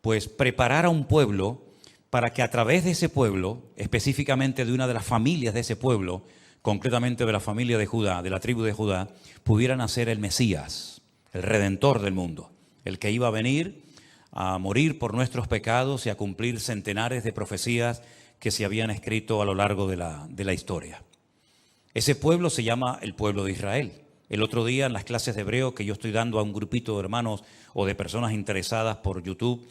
pues preparar a un pueblo para que a través de ese pueblo, específicamente de una de las familias de ese pueblo, concretamente de la familia de Judá, de la tribu de Judá, pudiera nacer el Mesías, el Redentor del mundo, el que iba a venir a morir por nuestros pecados y a cumplir centenares de profecías que se habían escrito a lo largo de la historia. Ese pueblo se llama el pueblo de Israel. El otro día en las clases de hebreo que yo estoy dando a un grupito de hermanos o de personas interesadas por YouTube,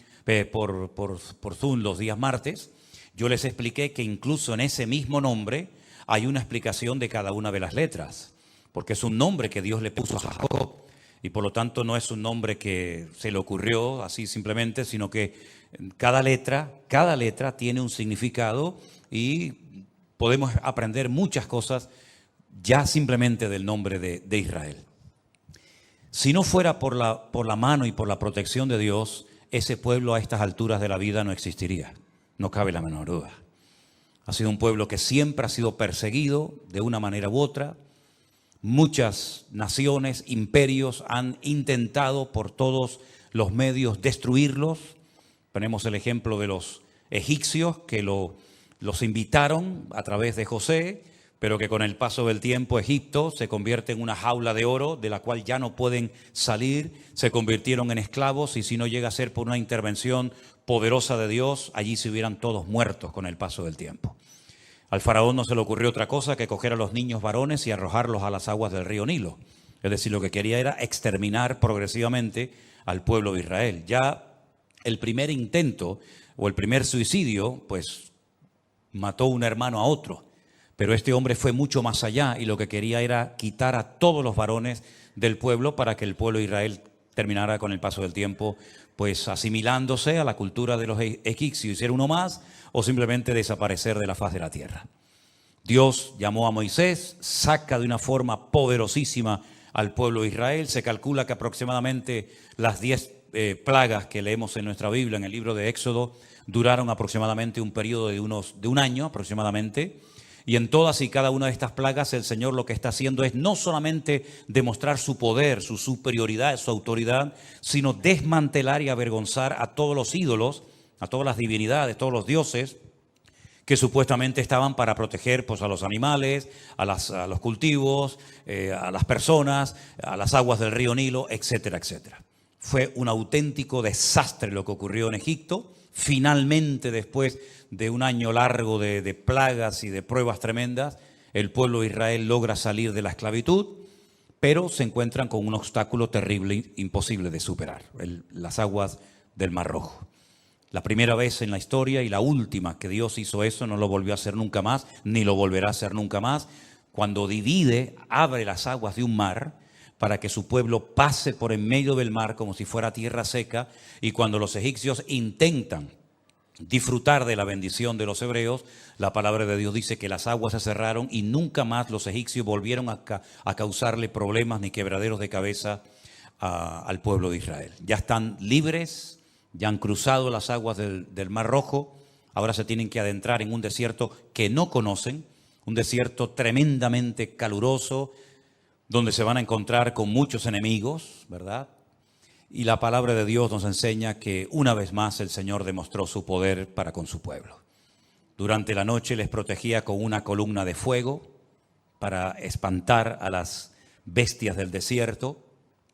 por Zoom los días martes, yo les expliqué que incluso en ese mismo nombre hay una explicación de cada una de las letras, porque es un nombre que Dios le puso a Jacob y por lo tanto no es un nombre que se le ocurrió así simplemente, sino que cada letra tiene un significado y podemos aprender muchas cosas ya simplemente del nombre de Israel. Si no fuera por la mano y por la protección de Dios, ese pueblo a estas alturas de la vida no existiría, no cabe la menor duda. Ha sido un pueblo que siempre ha sido perseguido de una manera u otra. Muchas naciones, imperios han intentado por todos los medios destruirlos. Tenemos el ejemplo de los egipcios que los invitaron a través de José, pero que con el paso del tiempo Egipto se convierte en una jaula de oro de la cual ya no pueden salir, se convirtieron en esclavos y si no llega a ser por una intervención poderosa de Dios, allí se hubieran todos muertos con el paso del tiempo. Al faraón no se le ocurrió otra cosa que coger a los niños varones y arrojarlos a las aguas del río Nilo. Es decir, lo que quería era exterminar progresivamente al pueblo de Israel. Ya el primer intento o el primer suicidio, pues mató un hermano a otro. Pero este hombre fue mucho más allá y lo que quería era quitar a todos los varones del pueblo para que el pueblo de Israel terminara con el paso del tiempo pues asimilándose a la cultura de los egipcios y ser uno más o simplemente desaparecer de la faz de la tierra. Dios llamó a Moisés, saca de una forma poderosísima al pueblo de Israel. Se calcula que aproximadamente las 10 plagas que leemos en nuestra Biblia, en el libro de Éxodo, duraron aproximadamente un periodo de un año aproximadamente. Y en todas y cada una de estas plagas el Señor lo que está haciendo es no solamente demostrar su poder, su superioridad, su autoridad, sino desmantelar y avergonzar a todos los ídolos, a todas las divinidades, todos los dioses que supuestamente estaban para proteger pues, a los animales, a los cultivos, a las personas, a las aguas del río Nilo, etcétera, etcétera. Fue un auténtico desastre lo que ocurrió en Egipto. Finalmente, después de un año largo de plagas y de pruebas tremendas, el pueblo de Israel logra salir de la esclavitud, pero se encuentran con un obstáculo terrible, imposible de superar, las aguas del Mar Rojo. La primera vez en la historia y la última que Dios hizo eso, no lo volvió a hacer nunca más, ni lo volverá a hacer nunca más. Cuando divide, abre las aguas de un mar para que su pueblo pase por en medio del mar como si fuera tierra seca, y cuando los egipcios intentan disfrutar de la bendición de los hebreos, la palabra de Dios dice que las aguas se cerraron y nunca más los egipcios volvieron a causarle problemas ni quebraderos de cabeza al pueblo de Israel. Ya están libres, ya han cruzado las aguas del Mar Rojo, ahora se tienen que adentrar en un desierto que no conocen, un desierto tremendamente caluroso, donde se van a encontrar con muchos enemigos, ¿verdad? Y la palabra de Dios nos enseña que una vez más el Señor demostró su poder para con su pueblo. Durante la noche les protegía con una columna de fuego para espantar a las bestias del desierto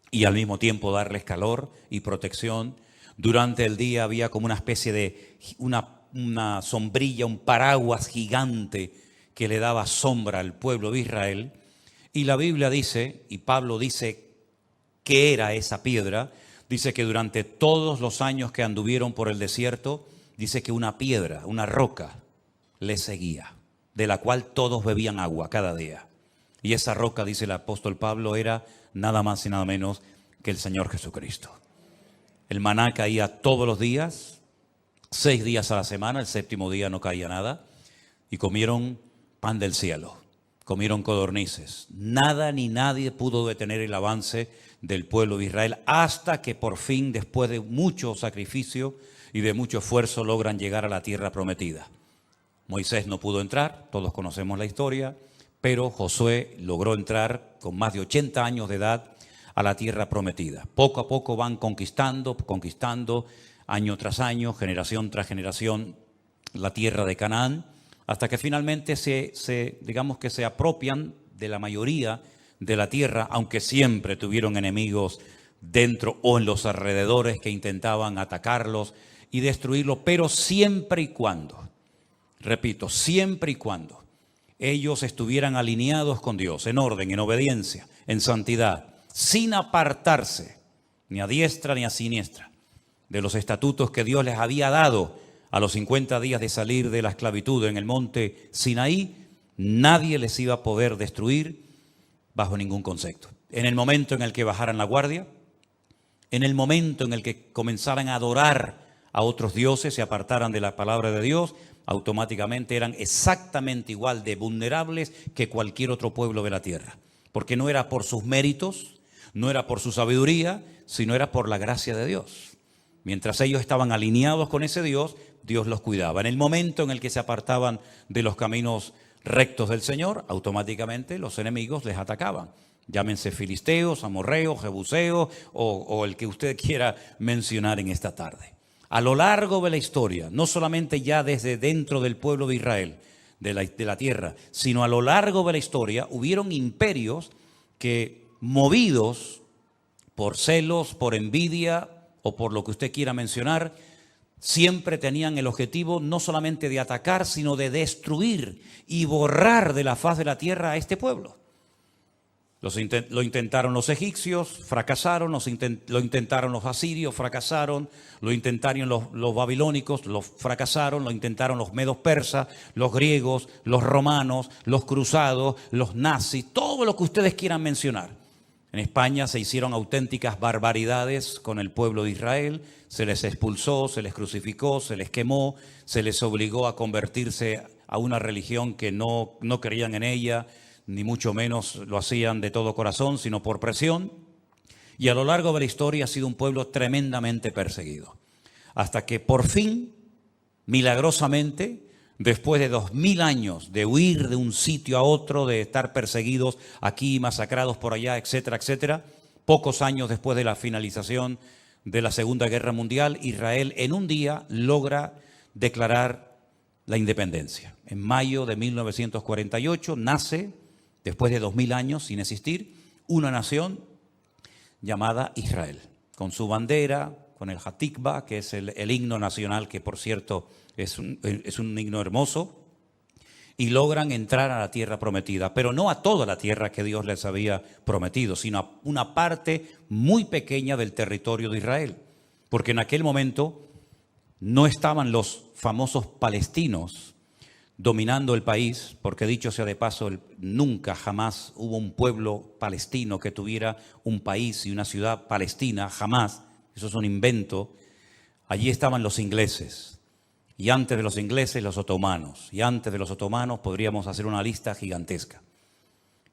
y al mismo tiempo darles calor y protección. Durante el día había como una especie de una sombrilla, un paraguas gigante que le daba sombra al pueblo de Israel. Y la Biblia dice, y Pablo dice que era esa piedra, dice que durante todos los años que anduvieron por el desierto, dice que una piedra, una roca, les seguía, de la cual todos bebían agua cada día. Y esa roca, dice el apóstol Pablo, era nada más y nada menos que el Señor Jesucristo. El maná caía todos los días, 6 días a la semana, el 7º día no caía nada, y comieron pan del cielo. Comieron codornices. Nada ni nadie pudo detener el avance del pueblo de Israel hasta que por fin, después de mucho sacrificio y de mucho esfuerzo, logran llegar a la tierra prometida. Moisés no pudo entrar, todos conocemos la historia, pero Josué logró entrar con más de 80 años de edad a la tierra prometida. Poco a poco van conquistando año tras año, generación tras generación, la tierra de Canaán, hasta que finalmente digamos que se apropian de la mayoría de la tierra, aunque siempre tuvieron enemigos dentro o en los alrededores que intentaban atacarlos y destruirlos, pero siempre y cuando, repito, siempre y cuando ellos estuvieran alineados con Dios, en orden, en obediencia, en santidad, sin apartarse ni a diestra ni a siniestra de los estatutos que Dios les había dado a los 50 días de salir de la esclavitud en el monte Sinaí, nadie les iba a poder destruir bajo ningún concepto. En el momento en el que bajaran la guardia, en el momento en el que comenzaran a adorar a otros dioses, se apartaran de la palabra de Dios, automáticamente eran exactamente igual de vulnerables que cualquier otro pueblo de la tierra. Porque no era por sus méritos, no era por su sabiduría, sino era por la gracia de Dios. Mientras ellos estaban alineados con ese Dios, Dios los cuidaba. En el momento en el que se apartaban de los caminos rectos del Señor, automáticamente los enemigos les atacaban. Llámense filisteos, amorreos, jebuseos o el que usted quiera mencionar en esta tarde. A lo largo de la historia, no solamente ya desde dentro del pueblo de Israel, de la tierra, sino a lo largo de la historia, hubieron imperios que, movidos por celos, por envidia o por lo que usted quiera mencionar, siempre tenían el objetivo no solamente de atacar, sino de destruir y borrar de la faz de la tierra a este pueblo. Lo intentaron los egipcios, fracasaron, lo intentaron los asirios, fracasaron, lo intentaron los babilónicos, fracasaron, lo intentaron los medos persas, los griegos, los romanos, los cruzados, los nazis, todo lo que ustedes quieran mencionar. En España se hicieron auténticas barbaridades con el pueblo de Israel, se les expulsó, se les crucificó, se les quemó, se les obligó a convertirse a una religión que no creían en ella, ni mucho menos lo hacían de todo corazón, sino por presión. Y a lo largo de la historia ha sido un pueblo tremendamente perseguido. Hasta que por fin, milagrosamente, después de 2000 años de huir de un sitio a otro, de estar perseguidos aquí, masacrados por allá, etcétera, etcétera, pocos años después de la finalización de la Segunda Guerra Mundial, Israel en un día logra declarar la independencia. En mayo de 1948 nace, después de 2000 años sin existir, una nación llamada Israel, con su bandera, con el Hatikva, que es el himno nacional, que por cierto es un himno hermoso, y logran entrar a la tierra prometida, pero no a toda la tierra que Dios les había prometido, sino a una parte muy pequeña del territorio de Israel, porque en aquel momento no estaban los famosos palestinos dominando el país, porque dicho sea de paso, nunca jamás hubo un pueblo palestino que tuviera un país y una ciudad palestina, jamás, eso es un invento. Allí estaban los ingleses, y antes de los ingleses los otomanos, y antes de los otomanos podríamos hacer una lista gigantesca.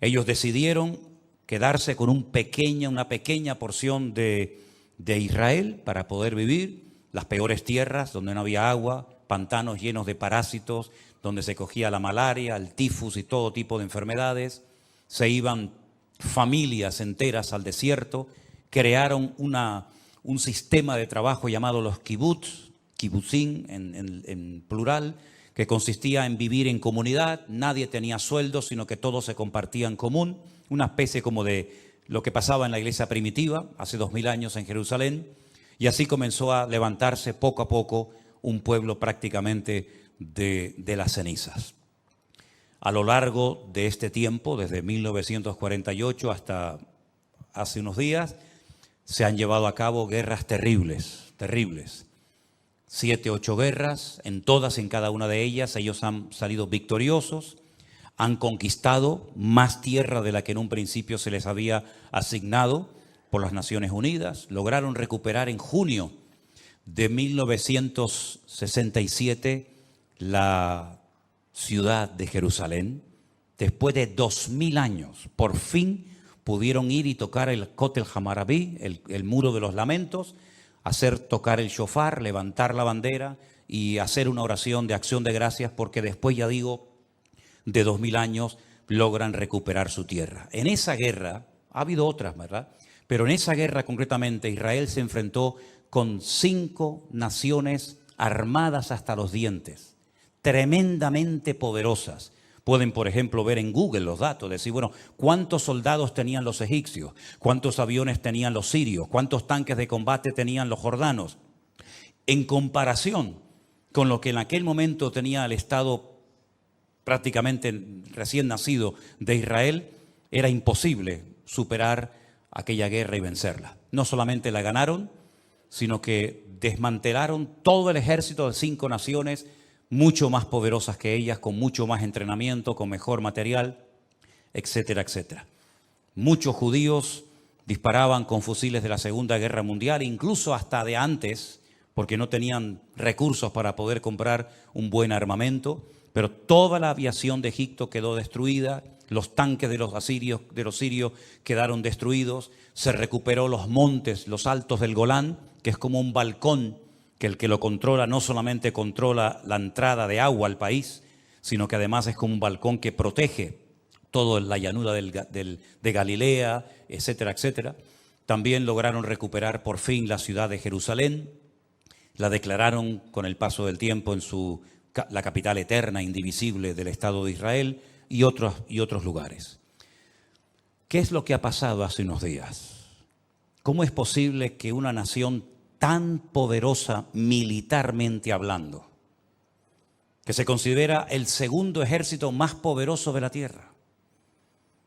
Ellos decidieron quedarse con una pequeña porción de Israel para poder vivir, las peores tierras donde no había agua, pantanos llenos de parásitos, donde se cogía la malaria, el tifus y todo tipo de enfermedades. Se iban familias enteras al desierto, crearon un sistema de trabajo llamado los kibutzim en plural, que consistía en vivir en comunidad, nadie tenía sueldo, sino que todo se compartía en común, una especie como de lo que pasaba en la iglesia primitiva hace 2000 años en Jerusalén, y así comenzó a levantarse poco a poco un pueblo prácticamente de las cenizas. A lo largo de este tiempo, desde 1948 hasta hace unos días, se han llevado a cabo guerras terribles. 7, 8 guerras, en todas, en cada una de ellas, ellos han salido victoriosos, han conquistado más tierra de la que en un principio se les había asignado por las Naciones Unidas, lograron recuperar en junio de 1967 la ciudad de Jerusalén. Después de 2000 años, por fin pudieron ir y tocar el Kotel Hamarabí, el muro de los lamentos, hacer tocar el shofar, levantar la bandera y hacer una oración de acción de gracias, porque después, ya digo, de 2000 años logran recuperar su tierra. En esa guerra, ha habido otras, ¿verdad? Pero en esa guerra concretamente Israel se enfrentó con 5 naciones armadas hasta los dientes, tremendamente poderosas. Pueden, por ejemplo, ver en Google los datos, decir, bueno, ¿cuántos soldados tenían los egipcios? ¿Cuántos aviones tenían los sirios? ¿Cuántos tanques de combate tenían los jordanos? En comparación con lo que en aquel momento tenía el Estado prácticamente recién nacido de Israel, era imposible superar aquella guerra y vencerla. No solamente la ganaron, sino que desmantelaron todo el ejército de 5 naciones mucho más poderosas que ellas, con mucho más entrenamiento, con mejor material, etcétera, etcétera. Muchos judíos disparaban con fusiles de la Segunda Guerra Mundial, incluso hasta de antes, porque no tenían recursos para poder comprar un buen armamento, pero toda la aviación de Egipto quedó destruida, los tanques de los sirios quedaron destruidos, se recuperó los montes, los altos del Golán, que es como un balcón, que el que lo controla no solamente controla la entrada de agua al país, sino que además es como un balcón que protege toda la llanura de Galilea, etcétera, etcétera. También lograron recuperar por fin la ciudad de Jerusalén, la declararon con el paso del tiempo en la capital eterna, indivisible del Estado de Israel, y otros lugares. ¿Qué es lo que ha pasado hace unos días? ¿Cómo es posible que una nación tan poderosa militarmente hablando, que se considera el segundo ejército más poderoso de la tierra,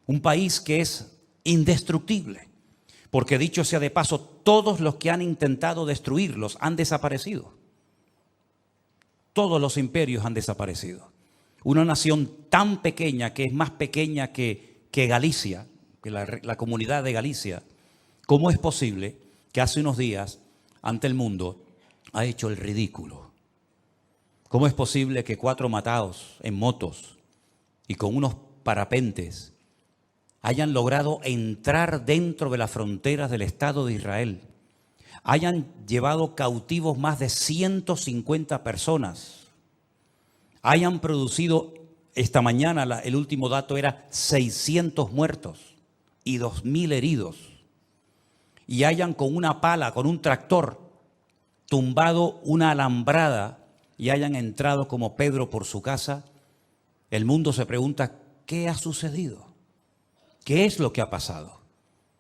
un país que es indestructible, porque dicho sea de paso, todos los que han intentado destruirlos han desaparecido, todos los imperios han desaparecido? Una nación tan pequeña, que es más pequeña que Galicia, que la comunidad de Galicia, ¿cómo es posible que hace unos días ante el mundo ha hecho el ridículo? ¿Cómo es posible que 4 matados en motos y con unos parapentes hayan logrado entrar dentro de las fronteras del Estado de Israel? Hayan llevado cautivos más de 150 personas. Hayan producido, esta mañana el último dato era 600 muertos y 2.000 heridos. Y hayan con una pala, con un tractor, tumbado una alambrada y hayan entrado como Pedro por su casa. El mundo se pregunta, ¿qué ha sucedido? ¿Qué es lo que ha pasado?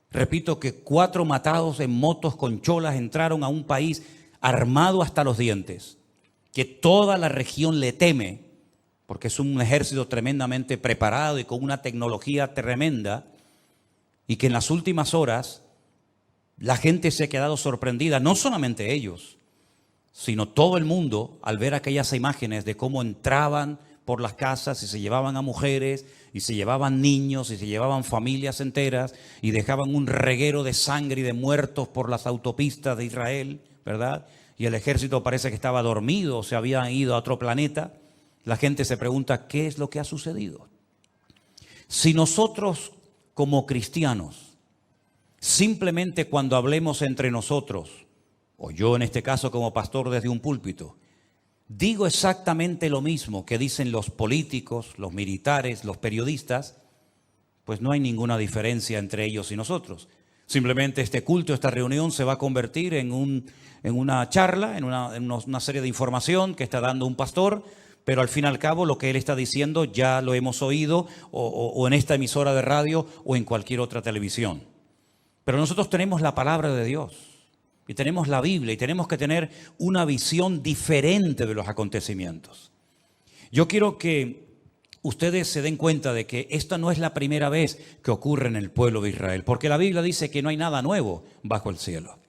Repito que 4 matados en motos con cholas entraron a un país armado hasta los dientes, que toda la región le teme, porque es un ejército tremendamente preparado y con una tecnología tremenda, y que en las últimas horas la gente se ha quedado sorprendida, no solamente ellos, sino todo el mundo, al ver aquellas imágenes de cómo entraban por las casas y se llevaban a mujeres, y se llevaban niños, y se llevaban familias enteras, y dejaban un reguero de sangre y de muertos por las autopistas de Israel, ¿verdad? Y el ejército parece que estaba dormido, o se habían ido a otro planeta. La gente se pregunta, ¿qué es lo que ha sucedido? Si nosotros como cristianos, simplemente cuando hablemos entre nosotros, o yo en este caso como pastor desde un púlpito, digo exactamente lo mismo que dicen los políticos, los militares, los periodistas, pues no hay ninguna diferencia entre ellos y nosotros. Simplemente este culto, esta reunión se va a convertir en una charla, en una serie de información que está dando un pastor, pero al fin y al cabo lo que él está diciendo ya lo hemos oído o en esta emisora de radio o en cualquier otra televisión. Pero nosotros tenemos la palabra de Dios y tenemos la Biblia y tenemos que tener una visión diferente de los acontecimientos. Yo quiero que ustedes se den cuenta de que esta no es la primera vez que ocurre en el pueblo de Israel, porque la Biblia dice que no hay nada nuevo bajo el cielo.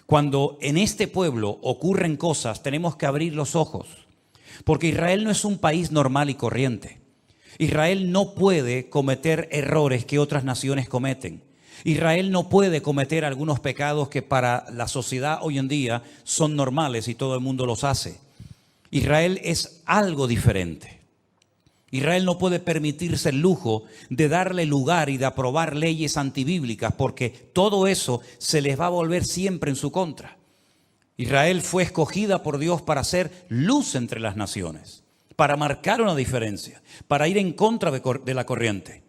Cuando en este pueblo ocurren cosas, tenemos que abrir los ojos, porque Israel no es un país normal y corriente. Israel no puede cometer errores que otras naciones cometen. Israel no puede cometer algunos pecados que para la sociedad hoy en día son normales y todo el mundo los hace. Israel es algo diferente. Israel no puede permitirse el lujo de darle lugar y de aprobar leyes antibíblicas, porque todo eso se les va a volver siempre en su contra. Israel fue escogida por Dios para ser luz entre las naciones, para marcar una diferencia, para ir en contra de la corriente.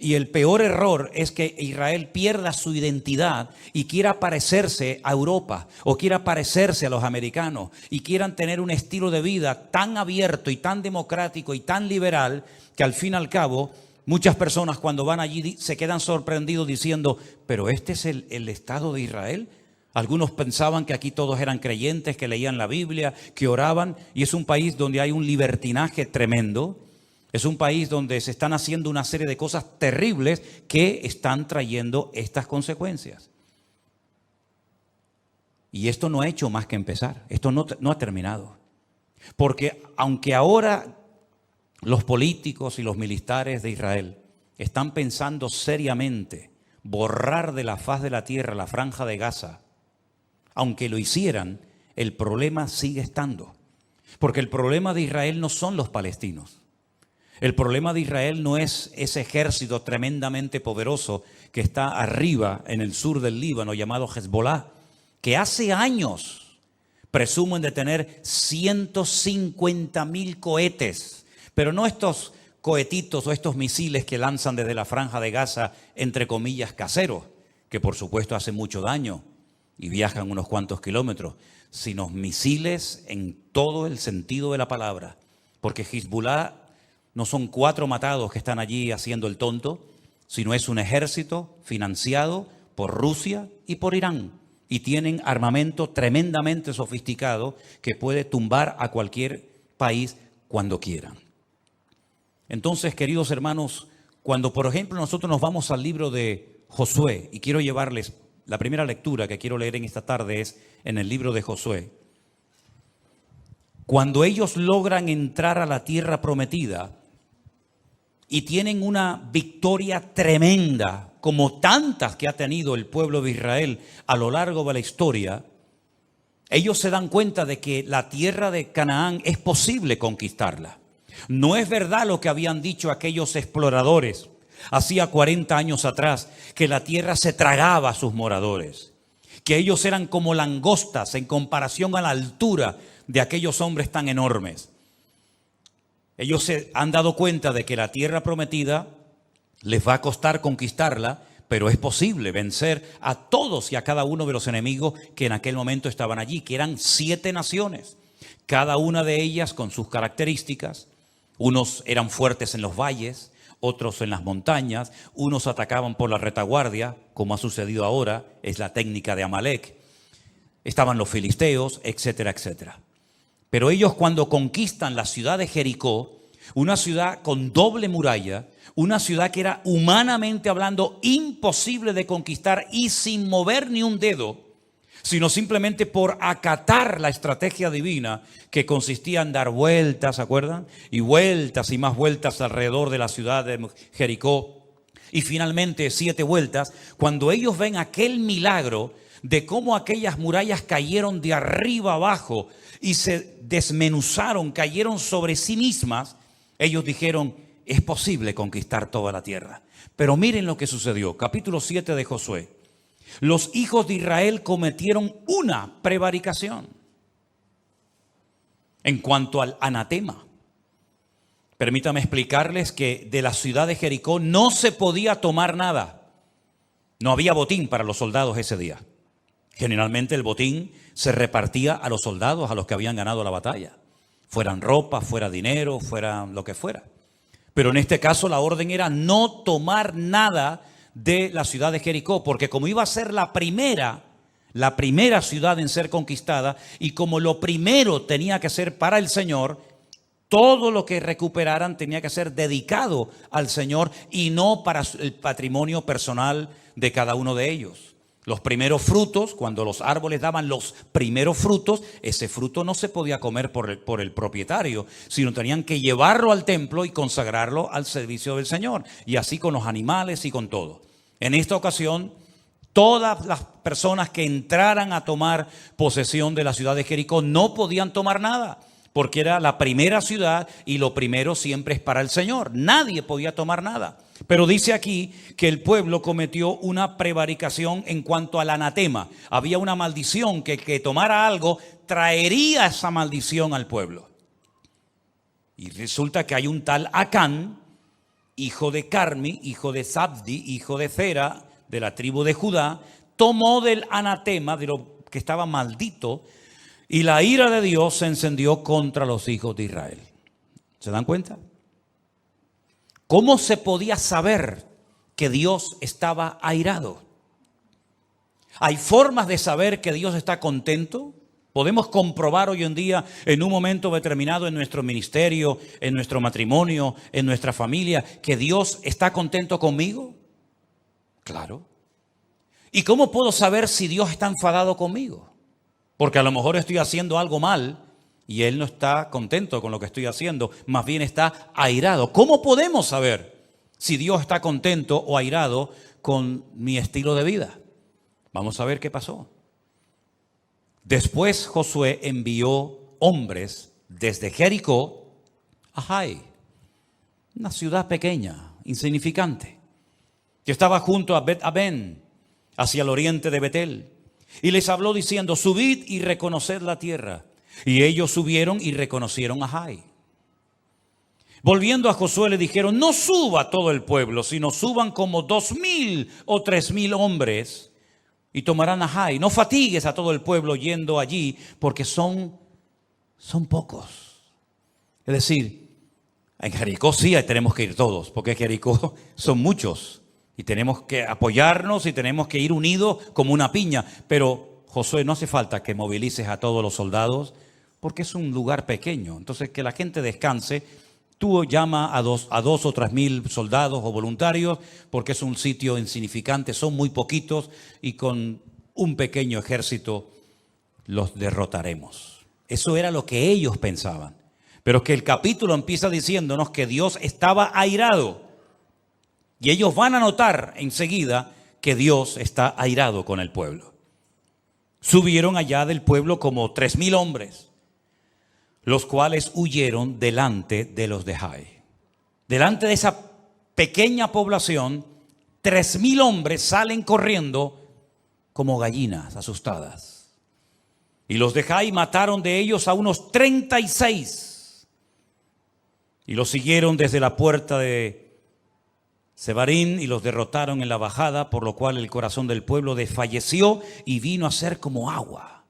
Y el peor error es que Israel pierda su identidad y quiera parecerse a Europa o quiera parecerse a los americanos y quieran tener un estilo de vida tan abierto y tan democrático y tan liberal que al fin y al cabo muchas personas cuando van allí se quedan sorprendidos diciendo, ¿pero este es el Estado de Israel? Algunos pensaban que aquí todos eran creyentes, que leían la Biblia, que oraban, y es un país donde hay un libertinaje tremendo. Es un país donde se están haciendo una serie de cosas terribles que están trayendo estas consecuencias. Y esto no ha hecho más que empezar. Esto no ha terminado. Porque aunque ahora los políticos y los militares de Israel están pensando seriamente borrar de la faz de la tierra la franja de Gaza, aunque lo hicieran, el problema sigue estando. Porque el problema de Israel no son los palestinos. El problema de Israel no es ese ejército tremendamente poderoso que está arriba en el sur del Líbano llamado Hezbollah, que hace años presumen de tener 150.000 cohetes, pero no estos cohetitos o estos misiles que lanzan desde la franja de Gaza, entre comillas, caseros, que por supuesto hacen mucho daño y viajan unos cuantos kilómetros, sino misiles en todo el sentido de la palabra, porque Hezbollah no son 4 matados que están allí haciendo el tonto, sino es un ejército financiado por Rusia y por Irán. Y tienen armamento tremendamente sofisticado que puede tumbar a cualquier país cuando quieran. Entonces, queridos hermanos, cuando por ejemplo nosotros nos vamos al libro de Josué, y quiero llevarles, la primera lectura que quiero leer en esta tarde es en el libro de Josué. Cuando ellos logran entrar a la tierra prometida, y tienen una victoria tremenda, como tantas que ha tenido el pueblo de Israel a lo largo de la historia, ellos se dan cuenta de que la tierra de Canaán es posible conquistarla. No es verdad lo que habían dicho aquellos exploradores hacía 40 años atrás, que la tierra se tragaba a sus moradores, que ellos eran como langostas en comparación a la altura de aquellos hombres tan enormes. Ellos se han dado cuenta de que la tierra prometida les va a costar conquistarla, pero es posible vencer a todos y a cada uno de los enemigos que en aquel momento estaban allí, que eran 7 naciones, cada una de ellas con sus características. Unos eran fuertes en los valles, otros en las montañas, unos atacaban por la retaguardia, como ha sucedido ahora, es la técnica de Amalek. Estaban los filisteos, etcétera, etcétera. Pero ellos cuando conquistan la ciudad de Jericó, una ciudad con doble muralla, una ciudad que era humanamente hablando imposible de conquistar y sin mover ni un dedo, sino simplemente por acatar la estrategia divina que consistía en dar vueltas, ¿se acuerdan? Y más vueltas alrededor de la ciudad de Jericó. Y finalmente 7 vueltas, cuando ellos ven aquel milagro de cómo aquellas murallas cayeron de arriba abajo y se desmenuzaron, cayeron sobre sí mismas, ellos dijeron, es posible conquistar toda la tierra. Pero miren lo que sucedió, capítulo 7 de Josué. Los hijos de Israel cometieron una prevaricación en cuanto al anatema. Permítame explicarles que de la ciudad de Jericó no se podía tomar nada. No había botín para los soldados ese día. Generalmente el botín se repartía a los soldados, a los que habían ganado la batalla. Fueran ropa, fuera dinero, fuera lo que fuera. Pero en este caso la orden era no tomar nada de la ciudad de Jericó, porque como iba a ser la primera ciudad en ser conquistada, y como lo primero tenía que ser para el Señor, todo lo que recuperaran tenía que ser dedicado al Señor y no para el patrimonio personal de cada uno de ellos. Los primeros frutos, cuando los árboles daban los primeros frutos, ese fruto no se podía comer por el propietario, sino tenían que llevarlo al templo y consagrarlo al servicio del Señor. Y así con los animales y con todo. En esta ocasión, todas las personas que entraran a tomar posesión de la ciudad de Jericó no podían tomar nada, porque era la primera ciudad y lo primero siempre es para el Señor. Nadie podía tomar nada. Pero dice aquí que el pueblo cometió una prevaricación en cuanto al anatema. Había una maldición que el que tomara algo traería esa maldición al pueblo. Y resulta que hay un tal Acán hijo de Carmi, hijo de Zabdi, hijo de Zera, de la tribu de Judá, tomó del anatema, de lo que estaba maldito, y la ira de Dios se encendió contra los hijos de Israel. ¿Se dan cuenta? ¿Cómo se podía saber que Dios estaba airado? ¿Hay formas de saber que Dios está contento? ¿Podemos comprobar hoy en día, en un momento determinado en nuestro ministerio, en nuestro matrimonio, en nuestra familia, que Dios está contento conmigo? Claro. ¿Y cómo puedo saber si Dios está enfadado conmigo? Porque a lo mejor estoy haciendo algo mal y Él no está contento con lo que estoy haciendo, más bien está airado. ¿Cómo podemos saber si Dios está contento o airado con mi estilo de vida? Vamos a ver qué pasó. Después Josué envió hombres desde Jericó a Jai, una ciudad pequeña, insignificante, que estaba junto a Bet-Aben, hacia el oriente de Betel. Y les habló diciendo: subid y reconoced la tierra. Y ellos subieron y reconocieron a Jai. Volviendo a Josué le dijeron: no suba todo el pueblo, sino suban como 2,000 o 3,000 hombres y tomarán a Jai. No fatigues a todo el pueblo yendo allí, porque son pocos. Es decir, en Jericó sí tenemos que ir todos, porque en Jericó son muchos. Y tenemos que apoyarnos y tenemos que ir unidos como una piña. Pero Josué, no hace falta que movilices a todos los soldados, porque es un lugar pequeño. Entonces, que la gente descanse. Tú llama a dos o 3,000 soldados o voluntarios, porque es un sitio insignificante, son muy poquitos, y con un pequeño ejército los derrotaremos. Eso era lo que ellos pensaban. Pero que el capítulo empieza diciéndonos que Dios estaba airado. Y ellos van a notar enseguida que Dios está airado con el pueblo. Subieron allá del pueblo como 3,000 hombres, los cuales huyeron delante de los de Jai. Delante de esa pequeña población, 3,000 hombres salen corriendo como gallinas asustadas. Y los de Jai mataron de ellos a unos 36. Y los siguieron desde la puerta de Sebarín y los derrotaron en la bajada, por lo cual el corazón del pueblo desfalleció y vino a ser como agua.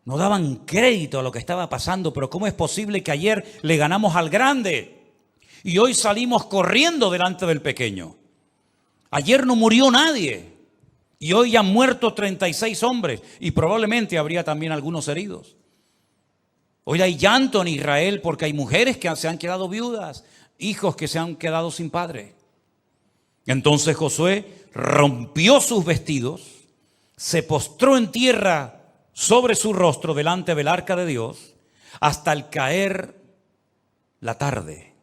No daban crédito a lo que estaba pasando, pero ¿cómo es posible que ayer le ganamos al grande y hoy salimos corriendo delante del pequeño? Ayer no murió nadie y hoy han muerto 36 hombres y probablemente habría también algunos heridos. Hoy hay llanto en Israel porque hay mujeres que se han quedado viudas, hijos que se han quedado sin padre. Entonces Josué rompió sus vestidos, se postró en tierra sobre su rostro delante del arca de Dios hasta el caer la tarde.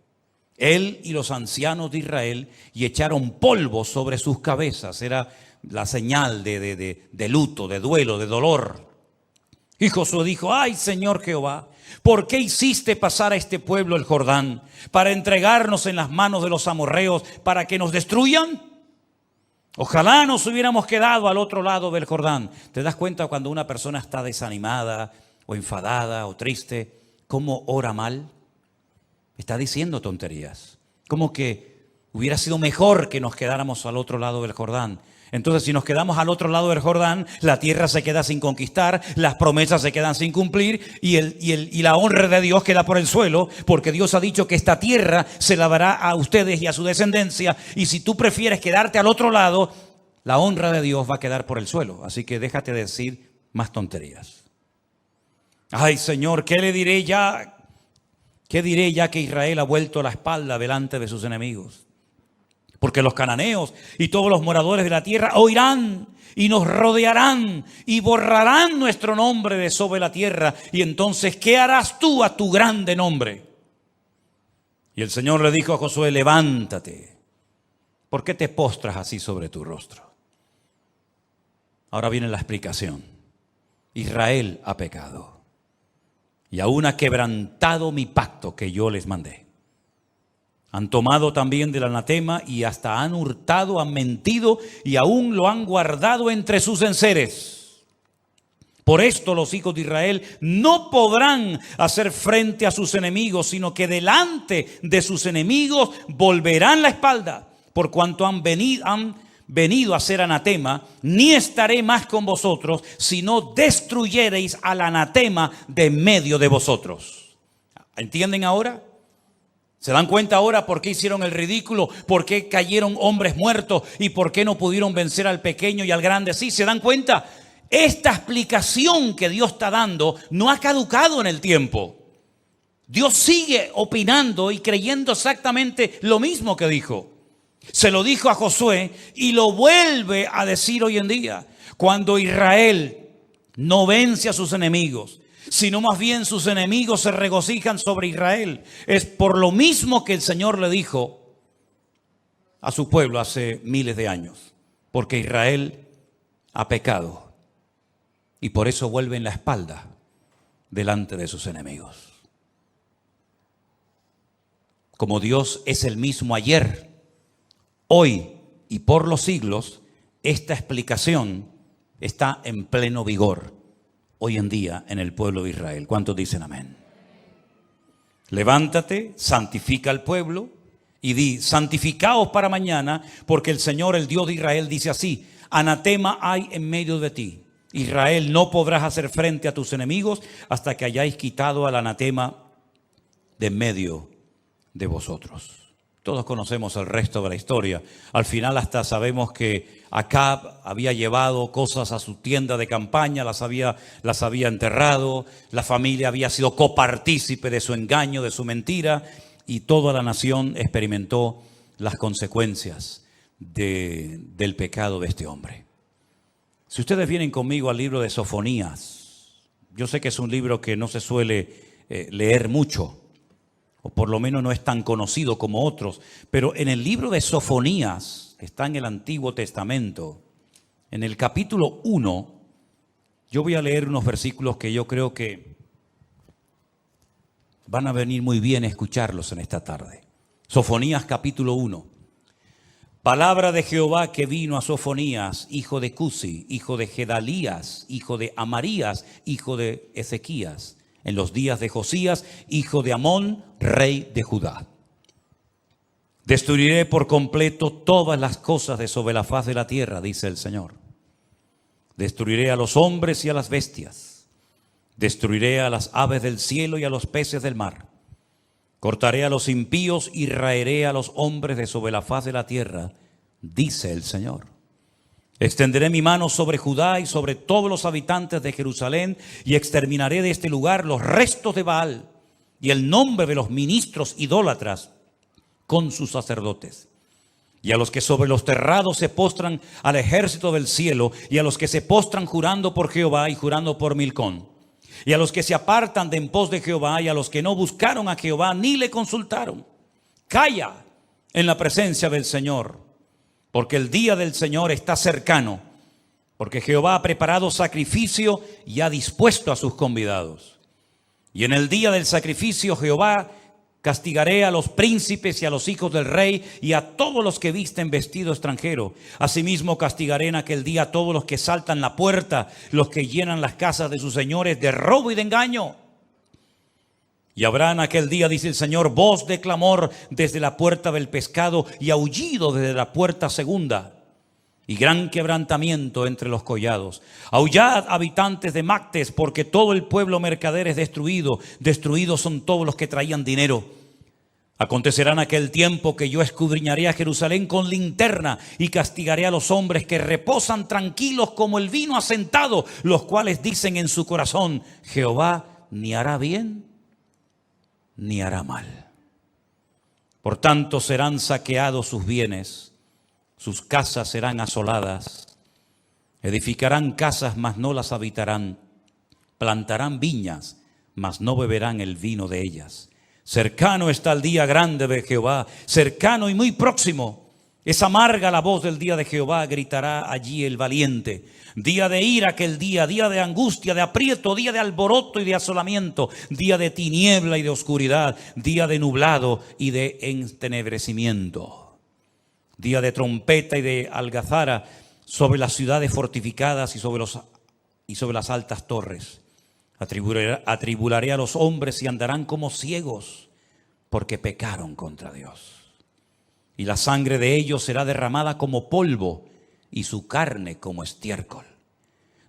Él y los ancianos de Israel, y echaron polvo sobre sus cabezas. Era la señal de luto, de duelo, de dolor. Y Josué dijo: ay, Señor Jehová, ¿por qué hiciste pasar a este pueblo el Jordán para entregarnos en las manos de los amorreos para que nos destruyan? Ojalá nos hubiéramos quedado al otro lado del Jordán. ¿Te das cuenta cuando una persona está desanimada o enfadada o triste, cómo ora mal? Está diciendo tonterías. Como que hubiera sido mejor que nos quedáramos al otro lado del Jordán. Entonces, si nos quedamos al otro lado del Jordán, la tierra se queda sin conquistar, las promesas se quedan sin cumplir y la honra de Dios queda por el suelo, porque Dios ha dicho que esta tierra se la dará a ustedes y a su descendencia. Y si tú prefieres quedarte al otro lado, la honra de Dios va a quedar por el suelo. Así que déjate de decir más tonterías. Ay, Señor, ¿qué le diré ya? ¿Qué diré ya que Israel ha vuelto la espalda delante de sus enemigos? Porque los cananeos y todos los moradores de la tierra oirán y nos rodearán y borrarán nuestro nombre de sobre la tierra. Y entonces, ¿qué harás tú a tu grande nombre? Y el Señor le dijo a Josué: levántate. ¿Por qué te postras así sobre tu rostro? Ahora viene la explicación. Israel ha pecado y aún ha quebrantado mi pacto que yo les mandé. Han tomado también del anatema y hasta han hurtado, han mentido y aún lo han guardado entre sus enseres. Por esto los hijos de Israel no podrán hacer frente a sus enemigos, sino que delante de sus enemigos volverán la espalda, por cuanto han venido a ser anatema. Ni estaré más con vosotros, si no destruyereis al anatema de en medio de vosotros. ¿Entienden ahora? ¿Se dan cuenta ahora por qué hicieron el ridículo? ¿Por qué cayeron hombres muertos? ¿Y por qué no pudieron vencer al pequeño y al grande? Sí, ¿se dan cuenta? Esta explicación que Dios está dando no ha caducado en el tiempo. Dios sigue opinando y creyendo exactamente lo mismo que dijo. Se lo dijo a Josué y lo vuelve a decir hoy en día. Cuando Israel no vence a sus enemigos, sino más bien sus enemigos se regocijan sobre Israel, es por lo mismo que el Señor le dijo a su pueblo hace miles de años. Porque Israel ha pecado y por eso vuelven la espalda delante de sus enemigos. Como Dios es el mismo ayer, hoy y por los siglos, esta explicación está en pleno vigor hoy en día en el pueblo de Israel. ¿Cuántos dicen amén? Levántate, santifica al pueblo y di: santificaos para mañana, porque el Señor, el Dios de Israel, dice así: anatema hay en medio de ti. Israel, no podrás hacer frente a tus enemigos hasta que hayáis quitado al anatema de en medio de vosotros. Todos conocemos el resto de la historia. Al final hasta sabemos que Acab había llevado cosas a su tienda de campaña, las había enterrado, la familia había sido copartícipe de su engaño, de su mentira, y toda la nación experimentó las consecuencias del pecado de este hombre. Si ustedes vienen conmigo al libro de Sofonías, yo sé que es un libro que no se suele leer mucho, o por lo menos no es tan conocido como otros, pero en el libro de Sofonías, que está en el Antiguo Testamento, en el capítulo 1, yo voy a leer unos versículos que yo creo que van a venir muy bien escucharlos en esta tarde. Sofonías capítulo 1. Palabra de Jehová que vino a Sofonías, hijo de Cusi, hijo de Gedalías, hijo de Amarías, hijo de Ezequías, en los días de Josías, hijo de Amón, rey de Judá. Destruiré por completo todas las cosas de sobre la faz de la tierra, dice el Señor. Destruiré a los hombres y a las bestias. Destruiré a las aves del cielo y a los peces del mar. Cortaré a los impíos y raeré a los hombres de sobre la faz de la tierra, dice el Señor. Extenderé mi mano sobre Judá y sobre todos los habitantes de Jerusalén y exterminaré de este lugar los restos de Baal y el nombre de los ministros idólatras con sus sacerdotes. Y a los que sobre los terrados se postran al ejército del cielo y a los que se postran jurando por Jehová y jurando por Milcón. Y a los que se apartan de en pos de Jehová y a los que no buscaron a Jehová ni le consultaron. Calla en la presencia del Señor, porque el día del Señor está cercano, porque Jehová ha preparado sacrificio y ha dispuesto a sus convidados. Y en el día del sacrificio Jehová castigaré a los príncipes y a los hijos del rey y a todos los que visten vestido extranjero. Asimismo castigaré en aquel día a todos los que saltan la puerta, los que llenan las casas de sus señores de robo y de engaño. Y habrá en aquel día, dice el Señor, voz de clamor desde la puerta del pescado y aullido desde la puerta segunda. Y gran quebrantamiento entre los collados. Aullad, habitantes de Mactes, porque todo el pueblo mercader es destruido. Destruidos son todos los que traían dinero. Acontecerá en aquel tiempo que yo escudriñaré a Jerusalén con linterna y castigaré a los hombres que reposan tranquilos como el vino asentado, los cuales dicen en su corazón: Jehová ni hará bien ni hará mal. Por tanto serán saqueados sus bienes, sus casas serán asoladas, edificarán casas, mas no las habitarán, plantarán viñas, mas no beberán el vino de ellas. Cercano está el día grande de Jehová, cercano y muy próximo. Es amarga la voz del día de Jehová, gritará allí el valiente. Día de ira aquel día de angustia, de aprieto, día de alboroto y de asolamiento, día de tiniebla y de oscuridad, día de nublado y de entenebrecimiento. Día de trompeta y de algazara sobre las ciudades fortificadas y sobre los y sobre las altas torres. Atribularé a los hombres y andarán como ciegos, porque pecaron contra Dios. Y la sangre de ellos será derramada como polvo, y su carne como estiércol.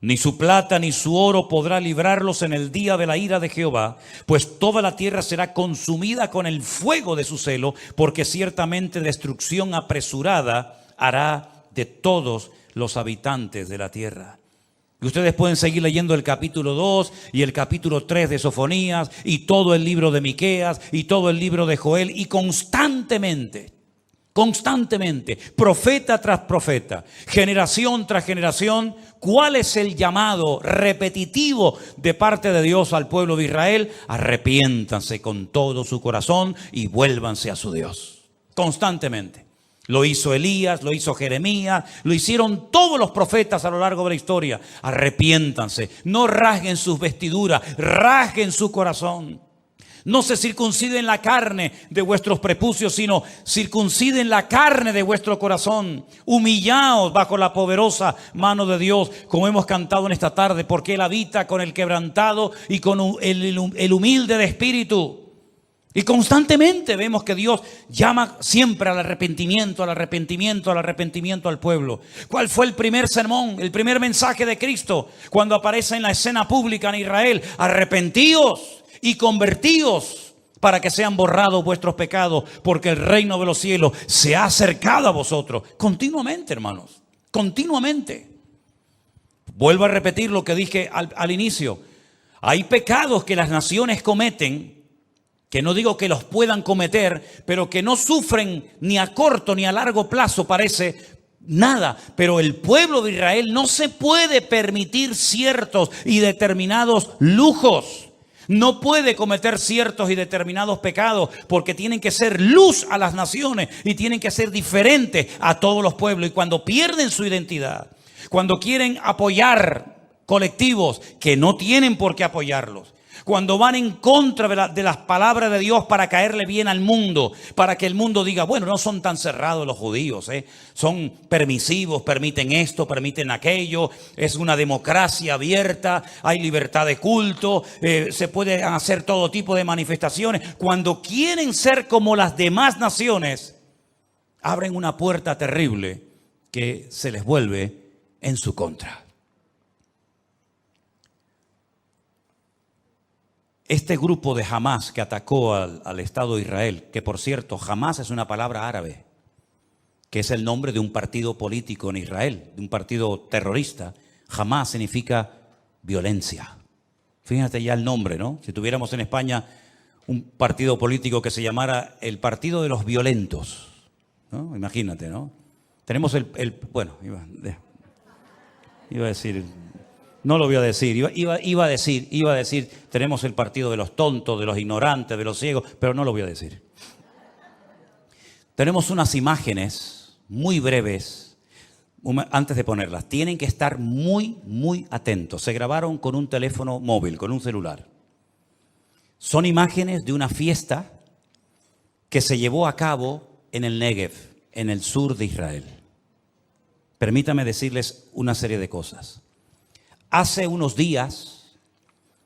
Ni su plata ni su oro podrá librarlos en el día de la ira de Jehová, pues toda la tierra será consumida con el fuego de su celo, porque ciertamente destrucción apresurada hará de todos los habitantes de la tierra. Y ustedes pueden seguir leyendo el capítulo 2 y el capítulo 3 de Sofonías y todo el libro de Miqueas y todo el libro de Joel, y constantemente, profeta tras profeta, generación tras generación, ¿cuál es el llamado repetitivo de parte de Dios al pueblo de Israel? Arrepiéntanse con todo su corazón y vuélvanse a su Dios. Constantemente. Lo hizo Elías, lo hizo Jeremías, lo hicieron todos los profetas a lo largo de la historia. Arrepiéntanse, no rasguen sus vestiduras, rasguen su corazón. No se circunciden la carne de vuestros prepucios, sino circunciden la carne de vuestro corazón. Humillaos bajo la poderosa mano de Dios, como hemos cantado en esta tarde, porque Él habita con el quebrantado y con el humilde de espíritu. Y constantemente vemos que Dios llama siempre al arrepentimiento, al arrepentimiento, al arrepentimiento al pueblo. ¿Cuál fue el primer sermón, el primer mensaje de Cristo cuando aparece en la escena pública en Israel? Arrepentíos y convertíos para que sean borrados vuestros pecados, porque el reino de los cielos se ha acercado a vosotros. Continuamente, hermanos, continuamente. Vuelvo a repetir lo que dije al inicio. Hay pecados que las naciones cometen, que no digo que los puedan cometer, pero que no sufren ni a corto ni a largo plazo, parece nada. Pero el pueblo de Israel no se puede permitir ciertos y determinados lujos. No puede cometer ciertos y determinados pecados, porque tienen que ser luz a las naciones y tienen que ser diferentes a todos los pueblos. Y cuando pierden su identidad, cuando quieren apoyar colectivos que no tienen por qué apoyarlos, cuando van en contra de las palabras de Dios para caerle bien al mundo, para que el mundo diga, bueno, no son tan cerrados los judíos, son permisivos, permiten esto, permiten aquello, es una democracia abierta, hay libertad de culto, se puede hacer todo tipo de manifestaciones. Cuando quieren ser como las demás naciones, abren una puerta terrible que se les vuelve en su contra. Este grupo de Hamás que atacó al Estado de Israel, que por cierto, Hamás es una palabra árabe, que es el nombre de un partido político en Israel, de un partido terrorista. Hamás significa violencia. Fíjate ya el nombre, ¿no? Si tuviéramos en España un partido político que se llamara el Partido de los Violentos, ¿no? Imagínate, ¿no? Tenemos bueno, iba a decir... No lo voy a decir, iba a decir, tenemos el partido de los tontos, de los ignorantes, de los ciegos, pero no lo voy a decir. Tenemos unas imágenes muy breves, antes de ponerlas, tienen que estar muy, muy atentos. Se grabaron con un teléfono móvil, con un celular. Son imágenes de una fiesta que se llevó a cabo en el Negev, en el sur de Israel. Permítame decirles una serie de cosas. Hace unos días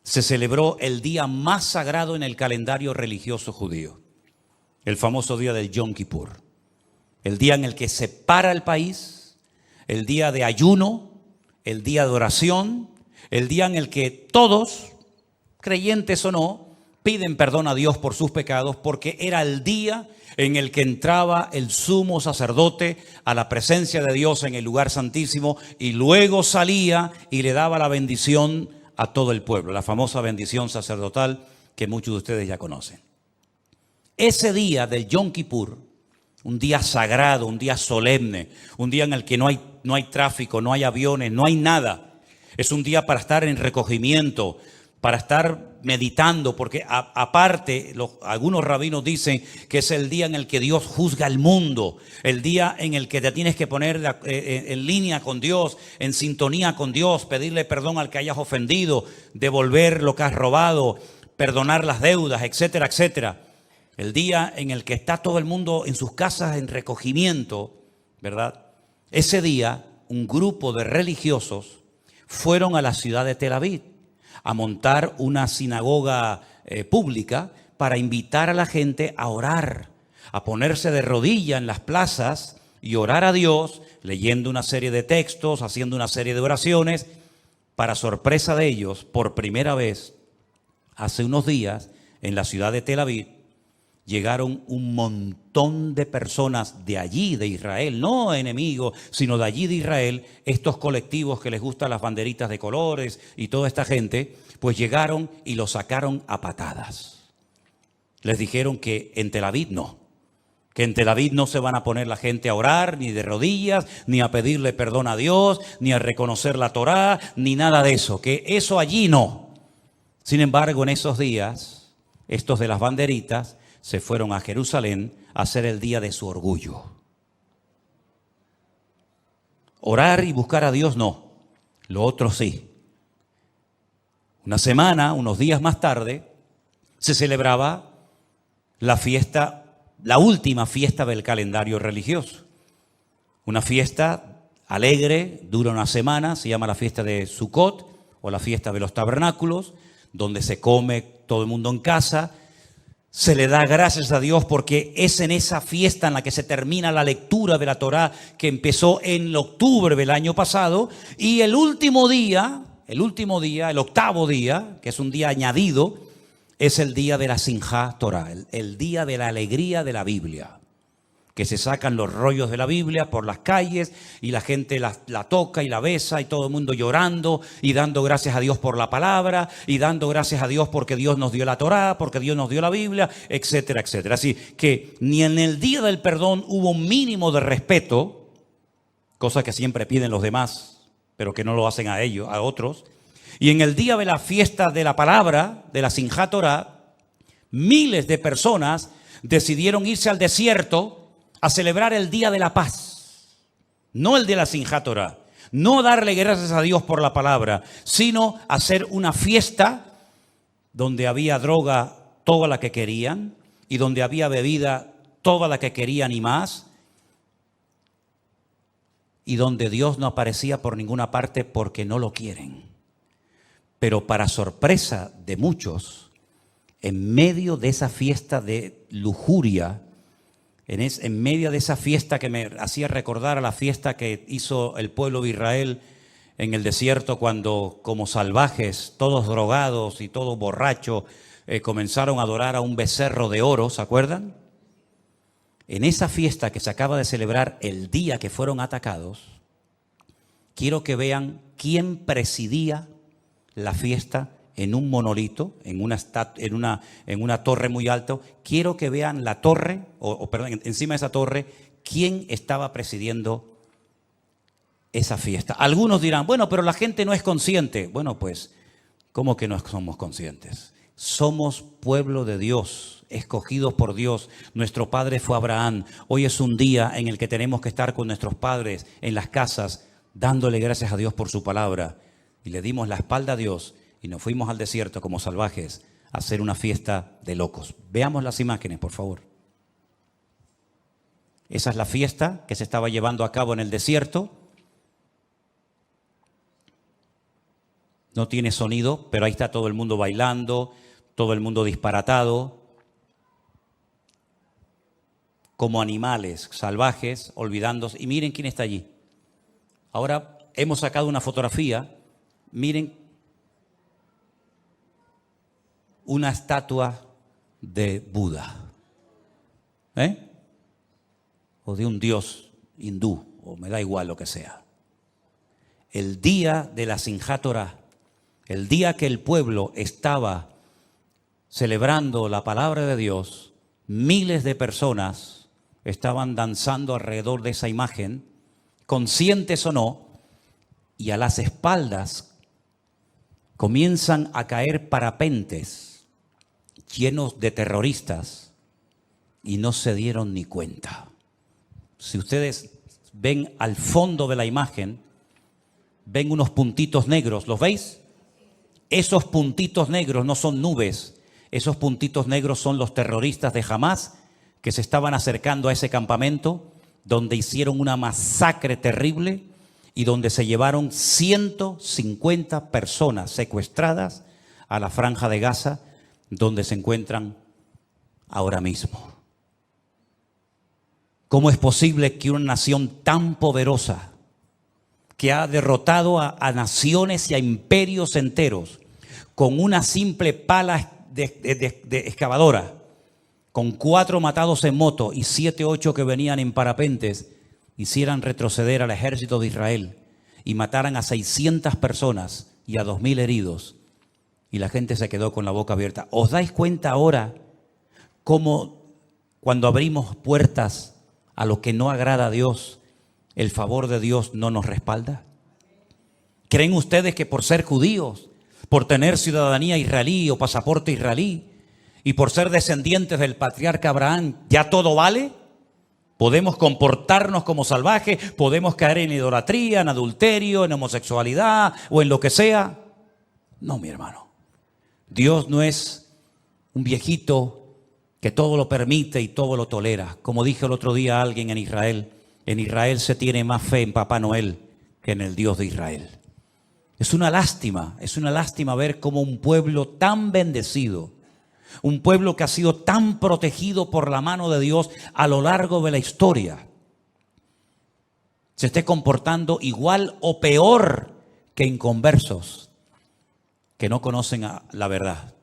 se celebró el día más sagrado en el calendario religioso judío, el famoso día del Yom Kippur, el día en el que se para el país, el día de ayuno, el día de oración, el día en el que todos, creyentes o no, piden perdón a Dios por sus pecados, porque era el día en el que entraba el sumo sacerdote a la presencia de Dios en el lugar santísimo y luego salía y le daba la bendición a todo el pueblo, la famosa bendición sacerdotal que muchos de ustedes ya conocen. Ese día del Yom Kippur, un día sagrado, un día solemne, un día en el que no hay tráfico, no hay aviones, no hay nada. Es un día para estar en recogimiento, para estar meditando, porque aparte algunos rabinos dicen que es el día en el que Dios juzga el mundo, el día en el que te tienes que poner en línea con Dios, en sintonía con Dios, pedirle perdón al que hayas ofendido, devolver lo que has robado, perdonar las deudas, etcétera, etcétera. El día en el que está todo el mundo en sus casas en recogimiento, ¿verdad? Ese día un grupo de religiosos fueron a la ciudad de Tel Aviv a montar una sinagoga pública para invitar a la gente a orar, a ponerse de rodilla en las plazas y orar a Dios, leyendo una serie de textos, haciendo una serie de oraciones. Para sorpresa de ellos, por primera vez, hace unos días, en la ciudad de Tel Aviv, llegaron un montón de personas de allí, de Israel, no enemigos, sino de allí de Israel, estos colectivos que les gustan las banderitas de colores y toda esta gente, pues llegaron y los sacaron a patadas. Les dijeron que en Tel Aviv no, que en Tel Aviv no se van a poner la gente a orar, ni de rodillas, ni a pedirle perdón a Dios, ni a reconocer la Torá, ni nada de eso, que eso allí no. Sin embargo, en esos días, estos de las banderitas se fueron a Jerusalén a hacer el día de su orgullo. Orar y buscar a Dios no, lo otro sí. Una semana, unos días más tarde, se celebraba la fiesta, la última fiesta del calendario religioso. Una fiesta alegre, dura una semana, se llama la fiesta de Sukkot o la fiesta de los tabernáculos, donde se come todo el mundo en casa. Se le da gracias a Dios porque es en esa fiesta en la que se termina la lectura de la Torá que empezó en octubre del año pasado. Y el último día, el octavo día, que es un día añadido, es el día de la Simjá Torá, el día de la alegría de la Biblia. Que se sacan los rollos de la Biblia por las calles y la gente la toca y la besa y todo el mundo llorando y dando gracias a Dios por la palabra y dando gracias a Dios porque Dios nos dio la Torá, porque Dios nos dio la Biblia, etcétera, etcétera. Así que ni en el día del perdón hubo un mínimo de respeto, cosa que siempre piden los demás, pero que no lo hacen a ellos, a otros. Y en el día de la fiesta de la palabra, de la Simjá Torá, miles de personas decidieron irse al desierto a celebrar el día de la paz, no el de la Simjá Torá, no darle gracias a Dios por la palabra, sino hacer una fiesta donde había droga toda la que querían y donde había bebida toda la que querían y más, y donde Dios no aparecía por ninguna parte porque no lo quieren. Pero para sorpresa de muchos, en medio de esa fiesta de lujuria, en medio de esa fiesta que me hacía recordar a la fiesta que hizo el pueblo de Israel en el desierto cuando como salvajes, todos drogados y todos borrachos, comenzaron a adorar a un becerro de oro, ¿se acuerdan? En esa fiesta que se acaba de celebrar el día que fueron atacados, quiero que vean quién presidía la fiesta en un monolito, en una torre muy alta. Quiero que vean la torre, perdón, encima de esa torre, quién estaba presidiendo esa fiesta. Algunos dirán, bueno, pero la gente no es consciente. Bueno, pues, ¿cómo que no somos conscientes? Somos pueblo de Dios, escogidos por Dios. Nuestro padre fue Abraham. Hoy es un día en el que tenemos que estar con nuestros padres en las casas, dándole gracias a Dios por su palabra. Y le dimos la espalda a Dios y nos fuimos al desierto como salvajes a hacer una fiesta de locos. Veamos las imágenes, por favor. Esa es la fiesta que se estaba llevando a cabo en el desierto. No tiene sonido, pero ahí está todo el mundo bailando, todo el mundo disparatado, como animales salvajes, olvidándose. Y miren quién está allí. Ahora hemos sacado una fotografía. Miren, una estatua de Buda, o de un dios hindú, o me da igual lo que sea. El día de la Simjá Torá, el día que el pueblo estaba celebrando la palabra de Dios, miles de personas estaban danzando alrededor de esa imagen, conscientes o no, y a las espaldas comienzan a caer parapentes llenos de terroristas y no se dieron ni cuenta. Si ustedes ven al fondo de la imagen, ven unos puntitos negros, ¿los veis? Esos puntitos negros no son nubes, esos puntitos negros son los terroristas de Hamás que se estaban acercando a ese campamento donde hicieron una masacre terrible y donde se llevaron 150 personas secuestradas a la Franja de Gaza, donde se encuentran ahora mismo. ¿Cómo es posible que una nación tan poderosa, que ha derrotado a naciones y a imperios enteros, con una simple pala de excavadora, con 4 matados en moto y 7, 8 que venían en parapentes, hicieran retroceder al ejército de Israel y mataran a 600 personas y a 2000 heridos, y la gente se quedó con la boca abierta? ¿Os dais cuenta ahora cómo cuando abrimos puertas a lo que no agrada a Dios, el favor de Dios no nos respalda? ¿Creen ustedes que por ser judíos, por tener ciudadanía israelí o pasaporte israelí y por ser descendientes del patriarca Abraham, ya todo vale? ¿Podemos comportarnos como salvajes? ¿Podemos caer en idolatría, en adulterio, en homosexualidad o en lo que sea? No, mi hermano. Dios no es un viejito que todo lo permite y todo lo tolera. Como dijo el otro día a alguien en Israel se tiene más fe en Papá Noel que en el Dios de Israel. Es una lástima ver cómo un pueblo tan bendecido, un pueblo que ha sido tan protegido por la mano de Dios a lo largo de la historia, se esté comportando igual o peor que inconversos que no conocen la verdad.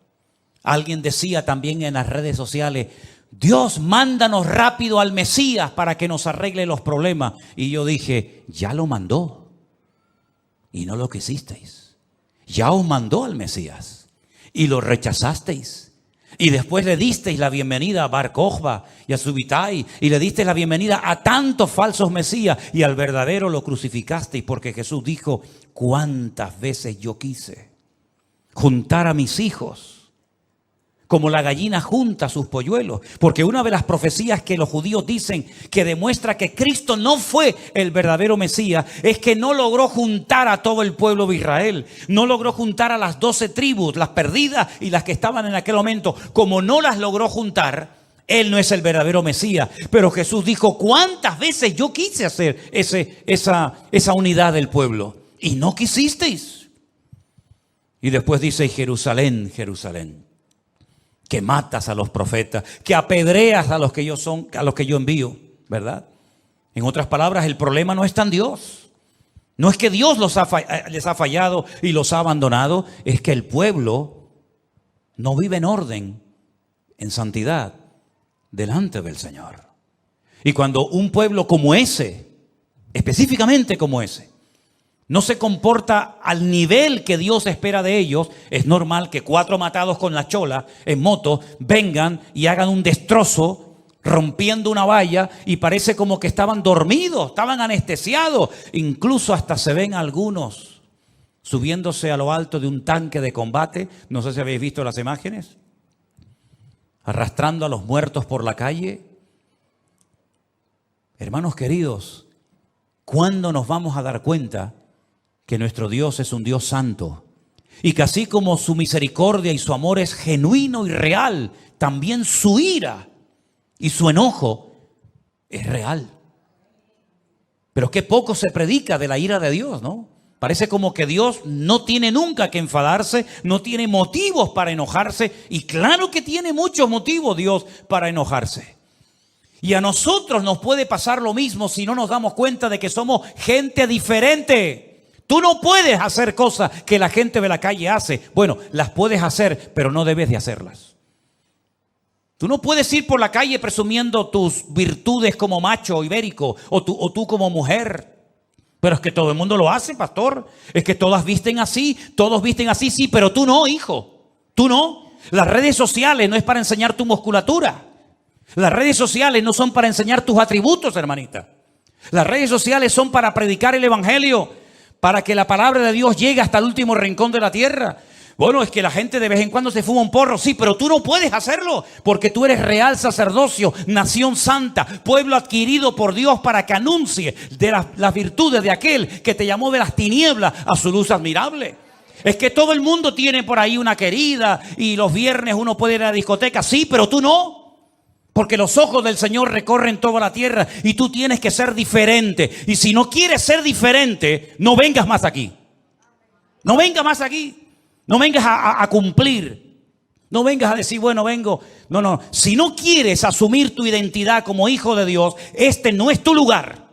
Alguien decía también en las redes sociales: Dios, mándanos rápido al Mesías para que nos arregle los problemas. Y yo dije: ya lo mandó y no lo quisisteis. Ya os mandó al Mesías y lo rechazasteis. Y después le disteis la bienvenida a Bar Kokhba y a Subitai, y le disteis la bienvenida a tantos falsos mesías, y al verdadero lo crucificasteis, porque Jesús dijo: cuántas veces yo quise juntar a mis hijos como la gallina junta sus polluelos. Porque una de las profecías que los judíos dicen que demuestra que Cristo no fue el verdadero Mesías es que no logró juntar a todo el pueblo de Israel. No logró juntar a las 12 tribus, las perdidas y las que estaban en aquel momento. Como no las logró juntar, Él no es el verdadero Mesías. Pero Jesús dijo: ¿cuántas veces yo quise hacer esa unidad del pueblo? Y no quisisteis. Y después dice: Jerusalén, Jerusalén, que matas a los profetas, que apedreas a los que yo envío, ¿verdad? En otras palabras, el problema no está en Dios. No es que Dios les ha fallado y los ha abandonado, es que el pueblo no vive en orden, en santidad, delante del Señor. Y cuando un pueblo como ese, específicamente como ese, no se comporta al nivel que Dios espera de ellos, es normal que 4 matados con la chola en moto vengan y hagan un destrozo rompiendo una valla, y parece como que estaban dormidos, estaban anestesiados. Incluso hasta se ven algunos subiéndose a lo alto de un tanque de combate, no sé si habéis visto las imágenes, arrastrando a los muertos por la calle. Hermanos queridos, ¿cuándo nos vamos a dar cuenta que nuestro Dios es un Dios santo? Y que así como su misericordia y su amor es genuino y real, también su ira y su enojo es real. Pero qué poco se predica de la ira de Dios, ¿no? Parece como que Dios no tiene nunca que enfadarse, no tiene motivos para enojarse. Y claro que tiene muchos motivos Dios para enojarse. Y a nosotros nos puede pasar lo mismo si no nos damos cuenta de que somos gente diferente. Tú no puedes hacer cosas que la gente de la calle hace. Bueno, las puedes hacer, pero no debes de hacerlas. Tú no puedes ir por la calle presumiendo tus virtudes como macho ibérico o tú como mujer. Pero es que todo el mundo lo hace, pastor. Es que todos visten así, sí, pero tú no, hijo. Tú no. Las redes sociales no es para enseñar tu musculatura. Las redes sociales no son para enseñar tus atributos, hermanita. Las redes sociales son para predicar el evangelio, para que la palabra de Dios llegue hasta el último rincón de la tierra. Bueno, es que la gente de vez en cuando se fuma un porro, sí, pero tú no puedes hacerlo, porque tú eres real sacerdocio, nación santa, pueblo adquirido por Dios para que anuncie de las virtudes de aquel que te llamó de las tinieblas a su luz admirable. Es que todo el mundo tiene por ahí una querida y los viernes uno puede ir a la discoteca, sí, pero tú no. Porque los ojos del Señor recorren toda la tierra y tú tienes que ser diferente. Y si no quieres ser diferente, no vengas más aquí. No vengas más aquí. No vengas a cumplir. No vengas a decir, bueno, vengo. No, no. Si no quieres asumir tu identidad como hijo de Dios, este no es tu lugar.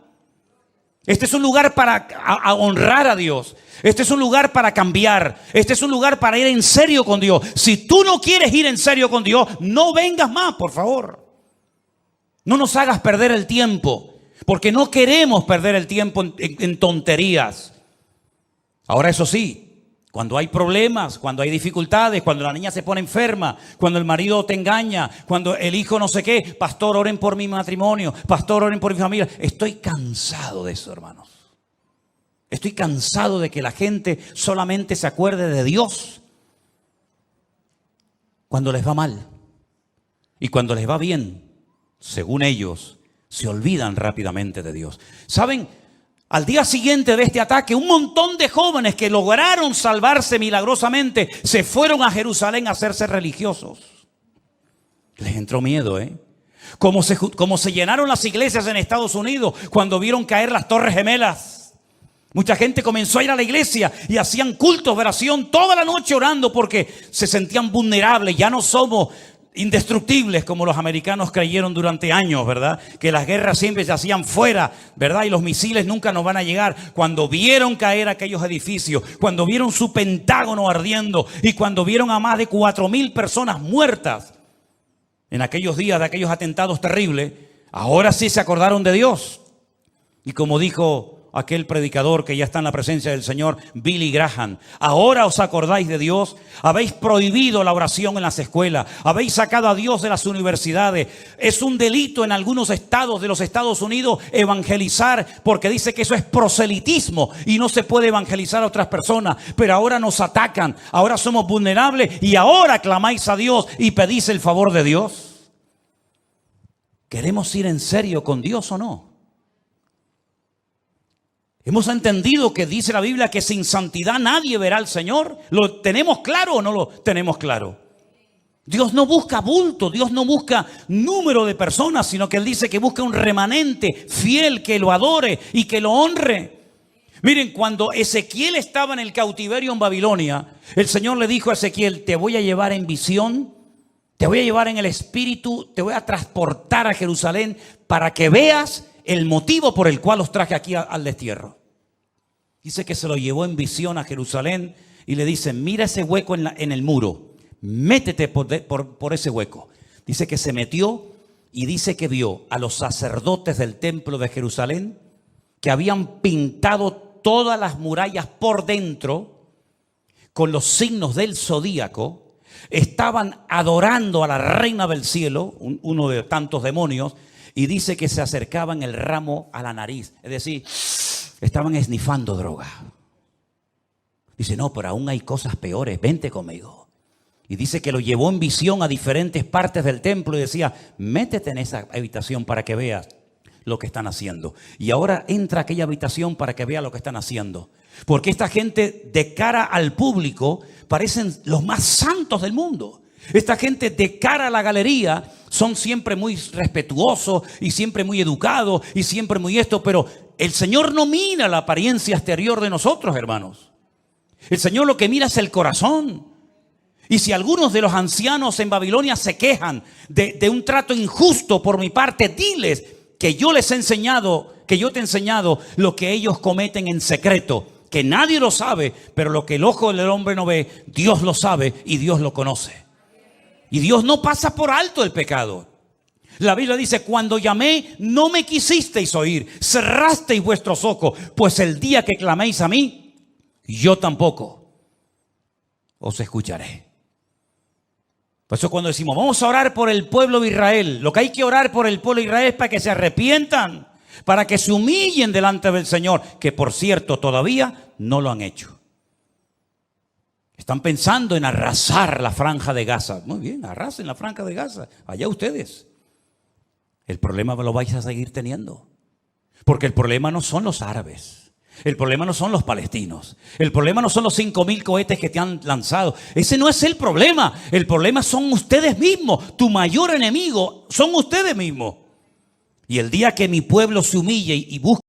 Este es un lugar para honrar a Dios. Este es un lugar para cambiar. Este es un lugar para ir en serio con Dios. Si tú no quieres ir en serio con Dios, no vengas más, por favor. No nos hagas perder el tiempo, porque no queremos perder el tiempo en tonterías. Ahora, eso sí, cuando hay problemas, cuando hay dificultades, cuando la niña se pone enferma, cuando el marido te engaña, cuando el hijo no sé qué, pastor, oren por mi matrimonio, pastor, oren por mi familia. Estoy cansado de eso, hermanos. Estoy cansado de que la gente solamente se acuerde de Dios cuando les va mal. Y cuando les va bien, según ellos, se olvidan rápidamente de Dios. ¿Saben? Al día siguiente de este ataque, un montón de jóvenes que lograron salvarse milagrosamente se fueron a Jerusalén a hacerse religiosos. Les entró miedo, Como se llenaron las iglesias en Estados Unidos cuando vieron caer las Torres Gemelas. Mucha gente comenzó a ir a la iglesia y hacían cultos de oración toda la noche orando porque se sentían vulnerables. Ya no somos indestructibles como los americanos creyeron durante años, ¿verdad? Que las guerras siempre se hacían fuera, ¿verdad? Y los misiles nunca nos van a llegar. Cuando vieron caer aquellos edificios, cuando vieron su Pentágono ardiendo y cuando vieron a más de 4,000 personas muertas en aquellos días de aquellos atentados terribles, ahora sí se acordaron de Dios. Y como dijo aquel predicador que ya está en la presencia del Señor, Billy Graham, ahora os acordáis de Dios, habéis prohibido la oración en las escuelas, habéis sacado a Dios de las universidades. Es un delito en algunos estados de los Estados Unidos evangelizar, porque dice que eso es proselitismo y no se puede evangelizar a otras personas. Pero ahora nos atacan, ahora somos vulnerables y ahora clamáis a Dios y pedís el favor de Dios. ¿Queremos ir en serio con Dios o no? Hemos entendido que dice la Biblia que sin santidad nadie verá al Señor. ¿Lo tenemos claro o no lo tenemos claro? Dios no busca bulto, Dios no busca número de personas, sino que Él dice que busca un remanente fiel que lo adore y que lo honre. Miren, cuando Ezequiel estaba en el cautiverio en Babilonia, el Señor le dijo a Ezequiel, te voy a llevar en visión, te voy a llevar en el espíritu, te voy a transportar a Jerusalén para que veas el motivo por el cual los traje aquí al destierro. Dice que se lo llevó en visión a Jerusalén y le dice, mira ese hueco en el muro, métete por ese hueco. Dice que se metió y dice que vio a los sacerdotes del templo de Jerusalén que habían pintado todas las murallas por dentro con los signos del zodíaco. Estaban adorando a la reina del cielo, uno de tantos demonios. Y dice que se acercaban el ramo a la nariz. Es decir, estaban esnifando droga. Dice, no, pero aún hay cosas peores. Vente conmigo. Y dice que lo llevó en visión a diferentes partes del templo y decía, métete en esa habitación para que veas lo que están haciendo. Y ahora entra a aquella habitación para que vea lo que están haciendo. Porque esta gente de cara al público parecen los más santos del mundo. Esta gente de cara a la galería son siempre muy respetuosos y siempre muy educados y siempre muy esto, pero el Señor no mira la apariencia exterior de nosotros, hermanos. El Señor lo que mira es el corazón. Y si algunos de los ancianos en Babilonia se quejan de un trato injusto por mi parte, diles que yo les he enseñado, que yo te he enseñado lo que ellos cometen en secreto, que nadie lo sabe, pero lo que el ojo del hombre no ve, Dios lo sabe y Dios lo conoce. Y Dios no pasa por alto el pecado. La Biblia dice, cuando llamé, no me quisisteis oír, cerrasteis vuestros ojos, pues el día que claméis a mí, yo tampoco os escucharé. Por eso cuando decimos, vamos a orar por el pueblo de Israel, lo que hay que orar por el pueblo de Israel es para que se arrepientan, para que se humillen delante del Señor, que por cierto todavía no lo han hecho. Están pensando en arrasar la franja de Gaza. Muy bien, arrasen la franja de Gaza. Allá ustedes. El problema lo vais a seguir teniendo. Porque el problema no son los árabes. El problema no son los palestinos. El problema no son los 5.000 cohetes que te han lanzado. Ese no es el problema. El problema son ustedes mismos. Tu mayor enemigo son ustedes mismos. Y el día que mi pueblo se humille y busque